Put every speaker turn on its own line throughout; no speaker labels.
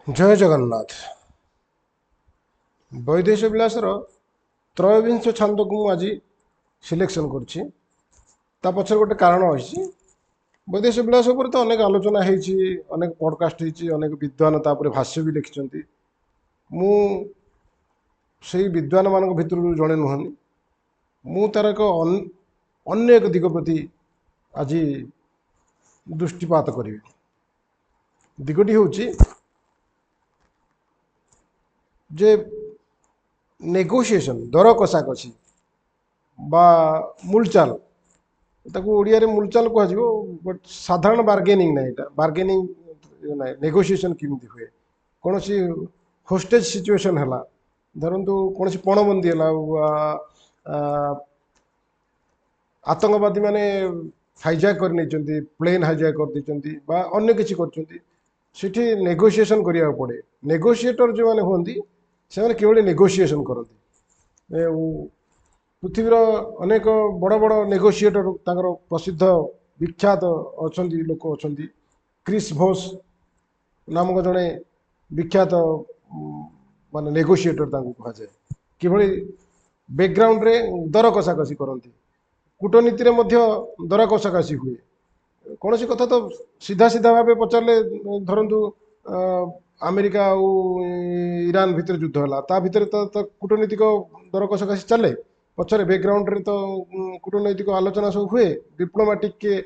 जय जगन्नाथ। वैदेश विलासर त्रयोविंश छंद को आज सिलेक्शन कर पचर गोटे कारण अच्छी। वैदेश विलास उपर तो अनेक आलोचना होती, अनेक पॉडकास्ट होती, अनेक विद्वान तापर भाष्य भी लिखिं। मु से विद्वान मान भितर जड़े नुहनि, मु तार एक अन्य एक दिग प्रति आज दृष्टिपात करी। दिगटी हूँ जे नेगोशिएशन दर कषाकषि बा मूलचाल ताकू ओडिया रे मूलचाल कह बट साधारण बार्गेनिंग ना यहाँ बार्गेनिंग ना नेगोशिएशन केमती हुए कौन सी होस्टेज सिचुएशन है धरतु कौन सी पणबंदी है आतंकवादी माने हाइजैक कर नहीं प्लेन हाइजैक कर देती अन्य किसी कर नेगोशिएशन करिया पड़े। नेगोशिएटर जो मैंने होती से किभली नेगोशिएशन करती पृथ्वीर अनेक बड़ बड़ नेगोशिएटर ताकर प्रसिद्ध विख्यात अच्छा लोक अच्छा क्रिस भोस नामक जड़े विख्यात माने नेगोशिएटर कह जाए किभली बैकग्राउंड रे दर कषाकषि करती कूटनीति रे मध्य दर कषाकषि हुए कौन सी कथा तो सीधा सीधा भाव पचारे धरतु अमेरिका ईरान भितर युद्ध है भितर तो कूटनीतिक दर कषाकषि चले पचर बैकग्राउंड रे तो कूटनैतिक आलोचना सब हुए डिप्लोमेटिक के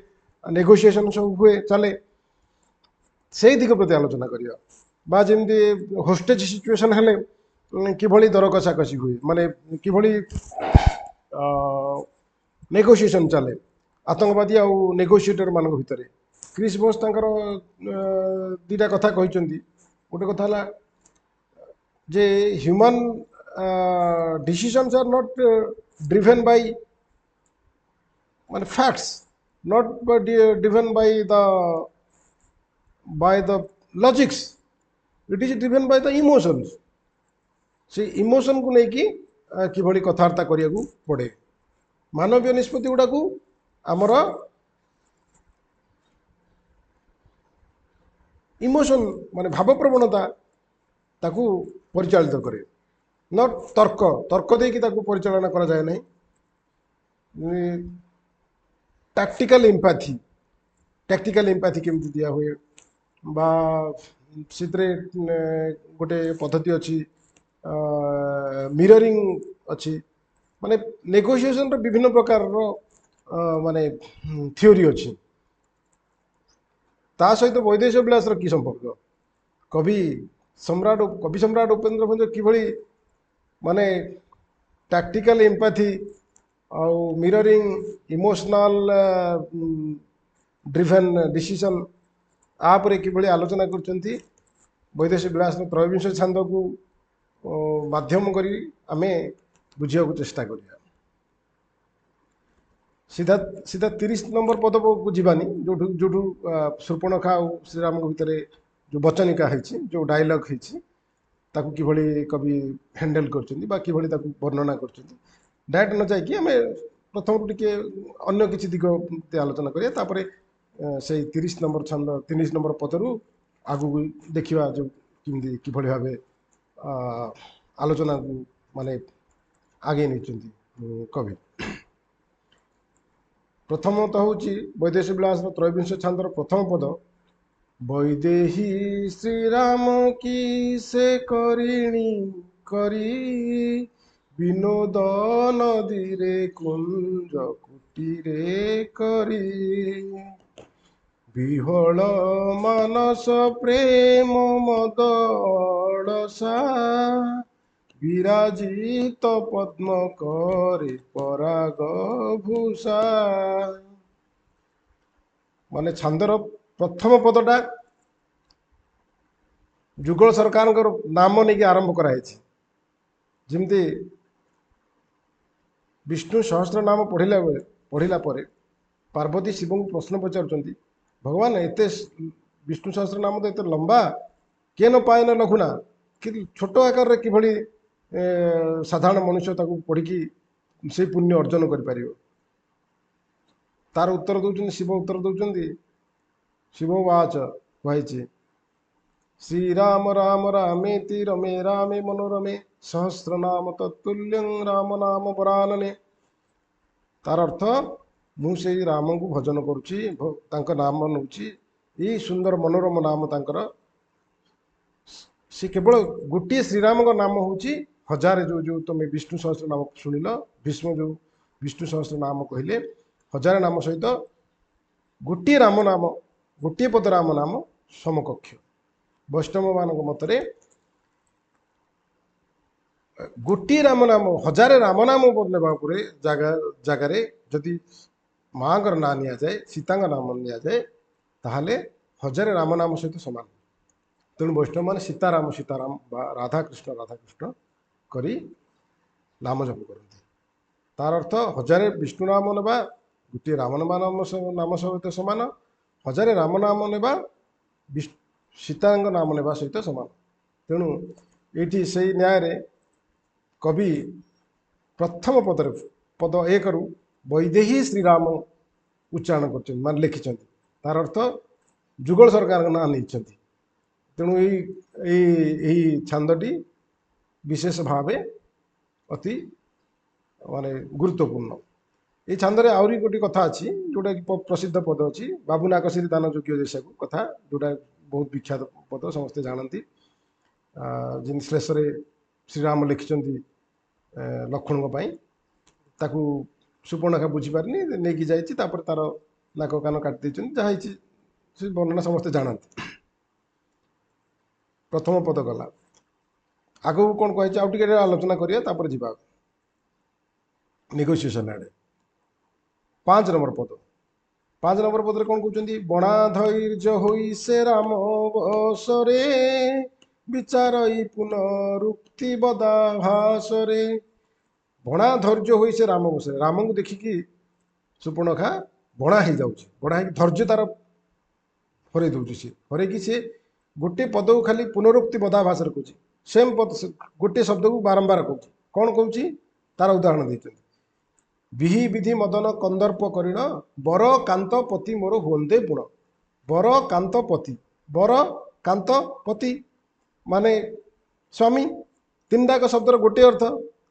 नेगोशिएशन सब हुए चले से दिग प्रति आलोचना करवा जमी होस्टेज सिचुएशन हेले किभली दर कषाकषि हुए माने किभली नेगोशिएशन चले आतंकवादी आउ नेगोशिएटर मान भितर क्रिस बोस दीटा कथा कहते गोटे कथा है जे human decisions are not driven by माने facts not driven by the logics it is driven by the emotions से इमोशन को लेकिन किभली कथबार्ता करिया को पड़े मानवीय निष्पत्ति गुड़ा को आमर इमोशन माने भाव प्रवणता ताकू परिचालित करे नॉट तर्क तर्क देकी ताकू परिचालना करा जाए नहीं टैक्टिकल एम्पैथी केमती दिया हुए बा सितरे गोटे पद्धति अच्छी मिररिंग अच्छी माने नेगोशिएशन विभिन्न प्रकार माने थियोरी अच्छी ता सहित वैदेश विलास कि संपर्क कवि सम्राट उपेन्द्र भंज किभली माने टैक्टिकल एम्पैथी आउ मिररिंग इमोशनल ड्रिवेन डिसीजन आपरे किभली आलोचना करचंती वैदेश विलास त्रयोविंश छंद को माध्यम करी आमे बुझिया को चेष्टा करिया सीधा सीधा 30 नंबर पद को जीवानी जो शूर्पणखा और श्रीराम भितर जो वचनिका है जो डायलॉग है ताकू किभली कवि हैंडल करचंती बा किभली ताकू वर्णना करचंती डायरेक्ट न जाए कि आमे प्रथम टिके अन्य किछि दिग आलोचना करिया तापरे से 30 नंबर छंद 30 नंबर पदरु आगु देखिवा जो किमदी किभली भाबे आलोचना माने आगे नहीं कवि प्रथमतः हूँ वैदेश विलास त्रयोविंश छंदर प्रथम पद वैदेही श्रीराम की से करिणी करी विनोद नदी रे कुंज कुटीरे करी विहल मानस प्रेम मद अड़सा विराजित पद्म करे पराग भूषा माने छंदर प्रथम पदटा जुगल सरकार नाम नहीं आरंभ कराई जमती विष्णु सहस्र नाम पढ़ला पार्वती शिव को प्रश्न पचार भगवान एत विष्णु सहस्र नाम तो एत लंबा किए न पाए न लघुना कि छोट आकार किभली साधारण मनुष्य पढ़ी से पुण्य अर्जन कर तार उत्तर दौरान शिव उत्तर दौरान शिव वाच कही श्रीराम राम रामेति रमे रामे मनोरमे सहस्रनाम तत्तुल्यं राम नाम वरानने। तार अर्थ मु से राम को भजन करुच्ची तांका नाम नौची ये सुंदर मनोरम नाम तांकर सी केवल गोटे श्रीराम का नाम हूँ हजार जो जो तुम विष्णु सहस्र नाम शुणिल भीष्म जो विष्णु सहस्र नाम कहले हजार नाम सहित गोटे राम नाम गोटे पद राम नाम समकक्ष वैष्णव मान मतरे गोटे राम नाम हजार राम नाम नेबा जगार जदि माँ ना नि जाए सीता नाम नि जाए ताहले हजार राम नाम सहित समान। तेणु वैष्णव मान सीताराम राधा कृष्ण करी नाम जप करते तार अर्थ हजार विष्णु नाम नेबा गोटे राम नाम सहित समान हजार राम नाम नेबा सीता नाम नेबा सहित समान। तेणु ये से न्याय कवि प्रथम पद एक रु वैदेही श्रीराम उच्चारण कर मान लिखिं तार अर्थ जुगल सरकार ना नहीं। तेणु यही छांदटी विशेष भाव अति माने गुरुत्वपूर्ण। ये छांदे आहरी गोटे कथा अच्छी जोटा कि प्रसिद्ध पद अच्छी बाबू नाकश्री दान योग्य देशा कथा जोटा बहुत विख्यात पद समस्ते जानती जिन श्लेष श्रीराम लिखिं लक्ष्मण ताकू सुपर्णखा बुझीपारनी नहीं कि जाइए तार नाक कान काटी जहाँ से वर्णना समस्ते जानती। प्रथम पद गला आगू कौन कही आउ टे आलोचना करिया जा नेगोशिएशन आड़े। 5 नंबर पद कौन कहते बणा धैर्य होई से राम बसरे विचार पुनरुक्ति बदा भाषरे। बणा धैर्य होई से राम बसरे राम को देखिकी सुपर्णखा बणा हो जाऊँगी बणा हो धैर्य तार हर दौर सी हर सी गोटे पद को खाली पुनरुक्ति बदा भाषा कौच सेम पद गोटे शब्द को बारंबार कौच कौन कौच तार उदाहरण देते विहि विधि मदन कंदर्प करीण बर कांत पति मोर हुंदे पुण। बर कांत पति माने स्वामी तीन शब्दर गोटे अर्थ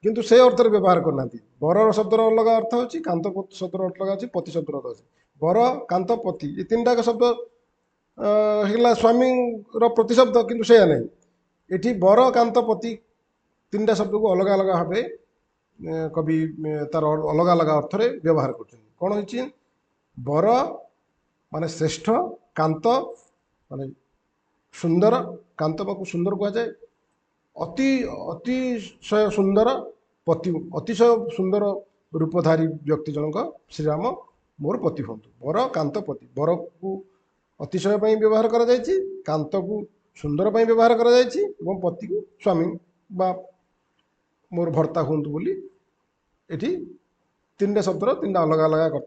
किंतु से अर्थ व्यवहार करना बर शब्दर अलग अर्थ अच्छी कांत शब्दर अर्थ अलग अच्छी पति शब्दर अर्थ अच्छी बर कांत पति ये तीन शब्द स्वामी प्रतिशब्द किंतु से नहीं ये बर कांत पति 3टा शब्द को अलग अलग भाव कवि तार अलग अलग अर्थ व्यवहार कर बर माने श्रेष्ठ कांत माने सुंदर कांत को सुंदर कह जाए अति अतिशय सुंदर पति अतिशय सुंदर रूपधारी व्यक्ति जनक श्रीराम मोर पति हूँ। बर कांत पति बर को अतिशय व्यवहार कर कांत को सुंदर व्यवहार कर पति को स्वामी बा मोर भर्ता हूँ बोली ये 3टा शब्दर 3टा अलग अलग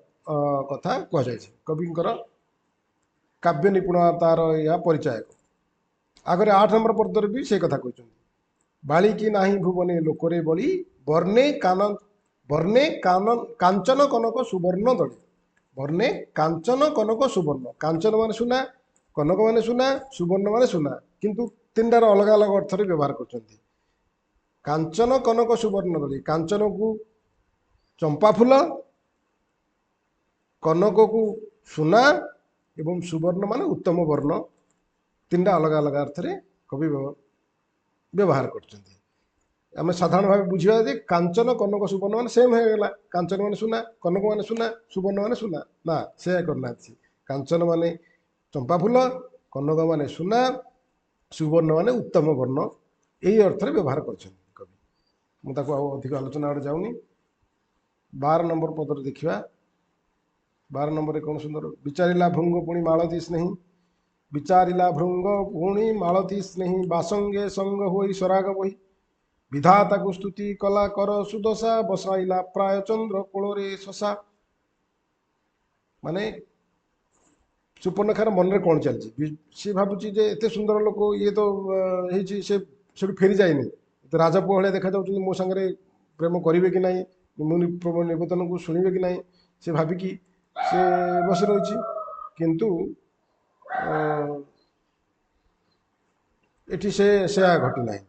कथा कहुए कविंकर काव्य निपुणतार यह परिचय। आगे 8 नंबर पदर भी से कथा कहते बाली की नाही भुवने लोकरे बड़ी वर्णे कांचन कनक सुवर्ण दड़ी। वर्णे कांचन कनक सुवर्ण कांचन मान सुना कनक मान सुना सुवर्ण मान सुना किंतु 3टार अलग अलग अर्थ व्यवहार कर कांचन कनक सुवर्ण दड़ी कांचन को चंपा फूल कनक को सुना एवं सुवर्ण मान उत्तम वर्ण 3टा अलग अलग अर्थ कवि व्यवहार कर साधारण भाव बुझा कांचन कनक सुवर्ण मान सेम होगा कांचन मान सुना कनक मान सुना सुवर्ण मान सुना ना से करना कांचन मान चंपा फूल कनक मान सुना सुवर्ण मान उत्तम वर्ण यही अर्थ व्यवहार कर कवि मुझे अधिक आलोचना आड़े जाऊनी। 12 नंबर पदर देखा 12 नंबर कौन सुंदर विचारिला भृंग पुणी मालती स्नेही विचारिला भृंग पुणी मालती स्नेही बासंगे संग होई स्वराग बही विधाता को स्तुति कला कर सुदशा बसाइला प्राय चंद्र कोଳରେ शशा। माने सुपर्णखार मन में कौन चलती सी भावुची जे एते सुंदर लोक ये तो से फेरी जाए राजा पुआ भाई देखा जाऊँ मो सांगे प्रेम करेंगे कि ना मुनि निवेदन को शुणे कि ना से भाविकी से बस रही किंतु ଏଠି ସେୟା ଘଟିନାହିଁ।